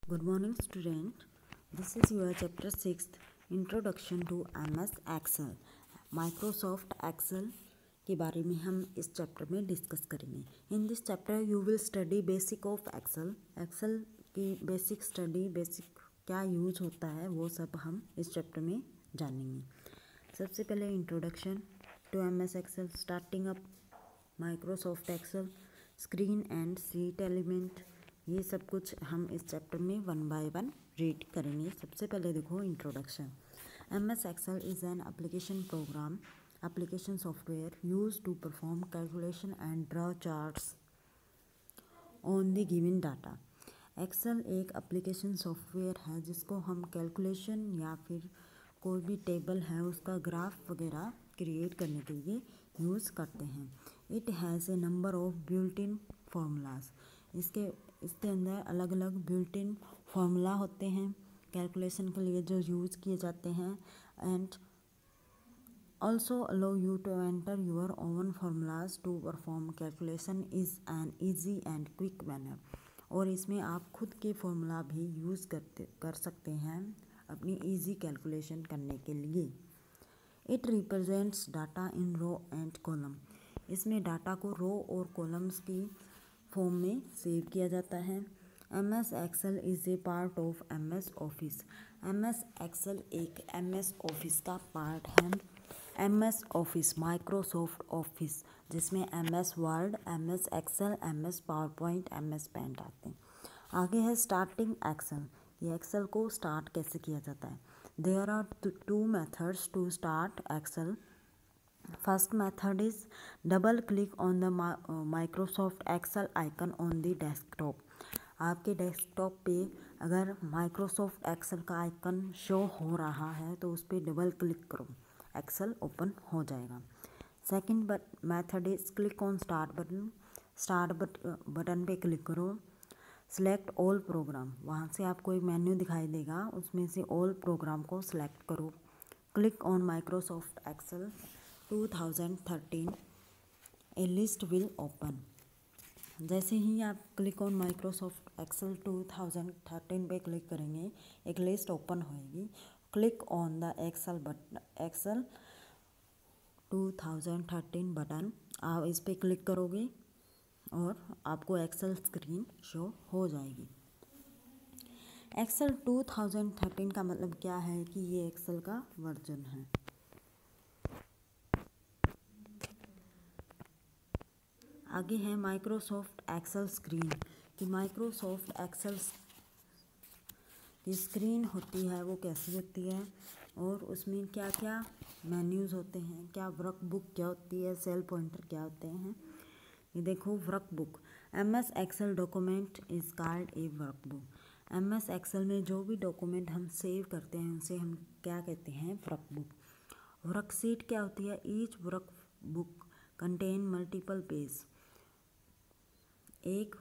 Good morning, student. This is your chapter 6th, Introduction to MS Excel. Microsoft Excel के बारे में हम इस चैप्टर में डिस्कस करेंगे. In this chapter you will study basic of Excel. Excel की basic study, basic क्या use होता है वो सब हम इस चैप्टर में जानेंगे. सबसे पहले introduction to MS Excel, starting up Microsoft Excel, screen and sheet element, ये सब कुछ हम इस चैप्टर में वन बाय वन रीड करेंगे. सबसे पहले देखो introduction. MS Excel is an application software use to perform calculation and draw charts on the given data. Excel एक एप्लीकेशन सॉफ्टवेयर है जिसको हम कैलकुलेशन या फिर कोई भी टेबल है उसका ग्राफ वगैरह क्रिएट करने के लिए यूज़ करते हैं. It has a number of built in formulas. इसके अंदर अलग अलग बिल्ट इन फार्मूला होते हैं कैलकुलेशन के लिए जो यूज़ किए जाते हैं. And also allow you to enter your own formulas to perform calculation is an easy and quick manner. और इसमें आप खुद के फार्मूला भी यूज़ कर सकते हैं अपनी ईजी कैलकुलेशन करने के लिए. It represents data in row and column. इसमें डाटा को रो और कॉलम्स की फॉर्म में सेव किया जाता है. MS Excel is a part of MS office. MS Excel एक MS ऑफिस का पार्ट है. MS ऑफिस माइक्रोसॉफ्ट ऑफिस जिसमें MS word, MS Excel, MS power point, MS paint आते हैं. आगे है स्टार्टिंग एक्सेल. ये एक्सेल को स्टार्ट कैसे किया जाता है. There are two methods to start Excel. First method is double click on the Microsoft Excel icon on the desktop. आपके डेस्कटॉप पे अगर माइक्रोसॉफ्ट एक्सेल का आइकन शो हो रहा है तो उस पर डबल क्लिक करो, एक्सेल ओपन हो जाएगा. Second method is click on start button. Button पे क्लिक करो. Select all program. वहाँ से आपको एक मेन्यू दिखाई देगा, उसमें से ऑल प्रोग्राम को सिलेक्ट करो. Click on Microsoft Excel 2013. A list will open. जैसे ही आप क्लिक ऑन माइक्रोसॉफ्ट एक्सेल 2013 पे क्लिक करेंगे एक लिस्ट ओपन होएगी. Click on the Excel 2013 button. आप इस पे क्लिक करोगे और आपको एक्सेल स्क्रीन शो हो जाएगी. एक्सेल 2013 का मतलब क्या है कि ये एक्सेल का वर्जन है. आगे है माइक्रोसॉफ्ट एक्सेल स्क्रीन. कि माइक्रोसॉफ्ट एक्सेल की स्क्रीन होती है वो कैसी होती है और उसमें क्या क्या मेन्यूज़ होते हैं, क्या वर्कबुक क्या होती है, सेल पॉइंटर क्या होते हैं. ये देखो workbook. MS Excel document is called a workbook. MS Excel में जो भी डॉक्यूमेंट हम सेव करते हैं उनसे हम क्या कहते हैं, वर्कबुक. वर्कशीट क्या होती है. Each workbook contain multiple page. एक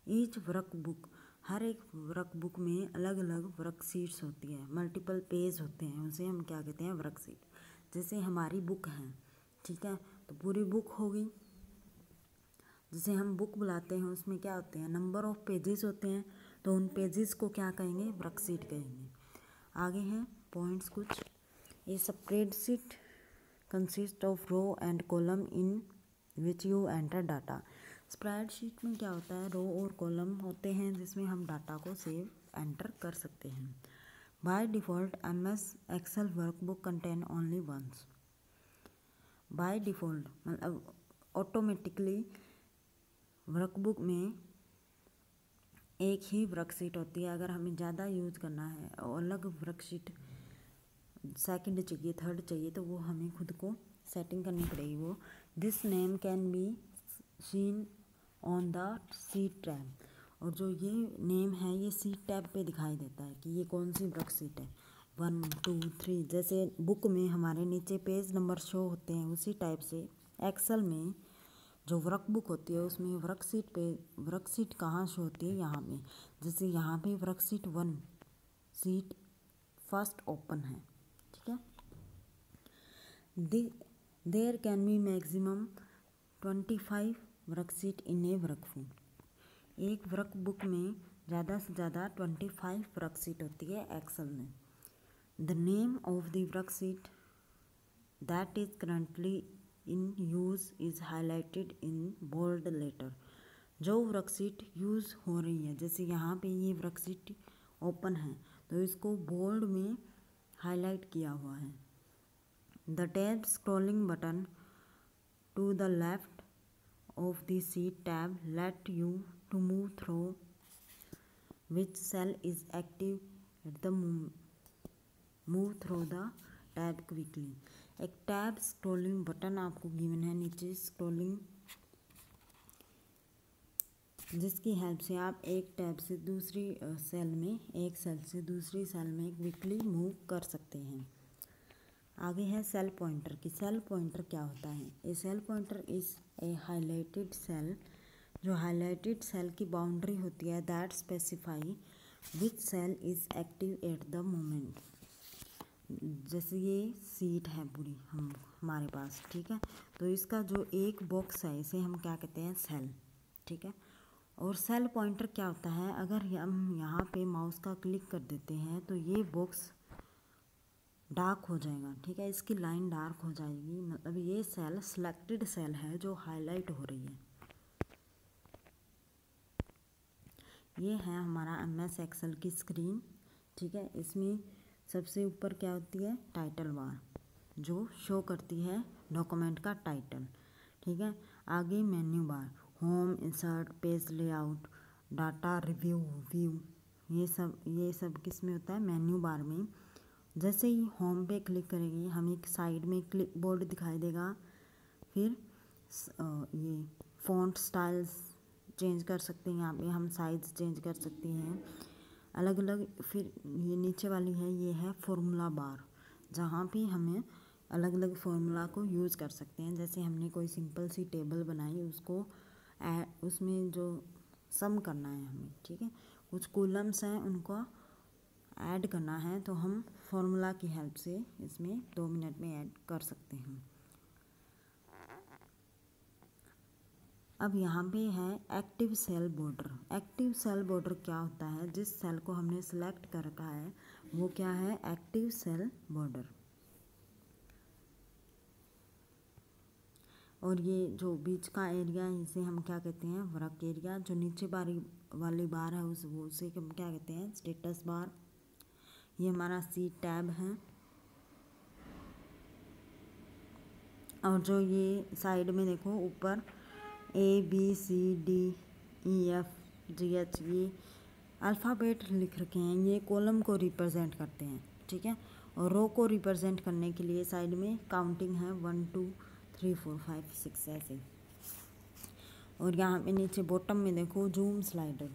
ईच वर्कबुक, हर एक वर्कबुक में अलग अलग वर्कशीट्स होती है, मल्टीपल पेज होते हैं, उसे हम क्या कहते हैं, वर्कशीट. जैसे हमारी बुक है, ठीक है, तो पूरी बुक होगी जिसे हम बुक बुलाते हैं. उसमें क्या होते हैं, नंबर ऑफ पेजेस होते हैं, तो उन पेजेस को क्या कहेंगे, वर्कशीट कहेंगे. आगे हैं पॉइंट्स कुछ. ये spreadsheet consist of row and column in which you enter data. Spreadsheet में क्या होता है, रो और कॉलम होते हैं जिसमें हम डाटा को सेव एंटर कर सकते हैं. By default MS Excel workbook contain only once. By default मतलब ऑटोमेटिकली वर्कबुक में एक ही वर्कशीट होती है. अगर हमें ज़्यादा यूज़ करना है और अलग वर्कशीट सेकंड चाहिए, थर्ड चाहिए, तो वो हमें खुद को सेटिंग करनी पड़ेगी. वो this name can be seen on the seat tab. और जो ये नेम है ये सीट टैब पे दिखाई देता है कि ये कौन सी वर्कशीट है. 1 2 3 जैसे बुक में हमारे नीचे पेज नंबर शो होते हैं उसी टाइप से एक्सेल में जो वर्कबुक होती है उसमें वर्कशीट कहाँ शो होती है, यहाँ पे. जैसे यहाँ पे वर्कशीट 1 सीट फर्स्ट ओपन है, ठीक है. There can be maximum 25 worksheet in a workbook. एक वर्कबुक में ज़्यादा से ज़्यादा 25 वर्कशीट होती है एक्सेल में। The name of the worksheet that is currently in use is highlighted in bold letter. जो वर्कशीट यूज़ हो रही है, जैसे यहाँ पे ये वर्कशीट ओपन है तो इसको बोल्ड में हाईलाइट किया हुआ है। The tab scrolling button to the left of the sheet tab let you to move through which cell is active at the move through the tab quickly। एक tab scrolling button आपको given है नीचे scrolling, जिसकी help से आप एक tab से दूसरी सेल में, एक सेल से दूसरी सेल में क्विकली मूव कर सकते हैं। आगे है सेल पॉइंटर की। सेल पॉइंटर क्या होता है? A cell pointer is a highlighted cell, जो हाईलाइटेड सेल की बाउंड्री होती है that specify which cell is active at the moment. जैसे ये सीट है पूरी हमारे पास, ठीक है, तो इसका जो एक बॉक्स है इसे हम क्या कहते हैं? सेल, ठीक है। और सेल पॉइंटर क्या होता है? अगर हम यहाँ पे माउस का क्लिक कर देते हैं तो ये बॉक्स डार्क हो जाएगा, ठीक है, इसकी लाइन डार्क हो जाएगी, मतलब ये सेल सिलेक्टेड सेल है जो हाईलाइट हो रही है। ये है हमारा MS एक्सेल की स्क्रीन, ठीक है। इसमें सबसे ऊपर क्या होती है? टाइटल बार, जो शो करती है डॉक्यूमेंट का टाइटल, ठीक है। आगे menu bar, home, insert, page layout, data, review, view, ये सब किस में होता है? मेन्यू बार में। जैसे ही होम पे क्लिक करेंगे हमें एक साइड में क्लिप बोर्ड दिखाई देगा, फिर ये फ़ॉन्ट स्टाइल्स चेंज कर सकते हैं, यहाँ पे हम साइज चेंज कर सकते हैं अलग अलग। फिर ये नीचे वाली है, ये है फॉर्मूला बार, जहाँ पे हमें अलग अलग फॉर्मूला को यूज़ कर सकते हैं। जैसे हमने कोई सिंपल सी टेबल बनाई, उसको उसमें जो सम करना है हमें, ठीक है, कुछ कॉलम्स हैं उनको ऐड करना है तो हम फॉर्मूला की हेल्प से इसमें 2 मिनट में ऐड कर सकते हैं। अब यहाँ पे है active cell border. Active cell border क्या होता है? जिस सेल को हमने सेलेक्ट कर रखा है वो क्या है? Active cell border. और ये जो बीच का एरिया है इसे हम क्या कहते हैं? Work area. जो नीचे वाली बार है उसे हम क्या कहते हैं? Status bar. ये हमारा सी टैब है। और जो ये साइड में देखो ऊपर ABCDEFGH ये अल्फ़ाबेट लिख रखे हैं, ये कॉलम को रिप्रेजेंट करते हैं, ठीक है। और रो को रिप्रेजेंट करने के लिए साइड में काउंटिंग है 1 2 3 4 5 6 ऐसे। और यहाँ पे नीचे बॉटम में देखो जूम स्लाइडर,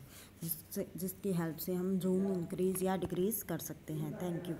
जिसकी हेल्प से हम जूम इंक्रीज़ या डिक्रीज़ कर सकते हैं। Thank you.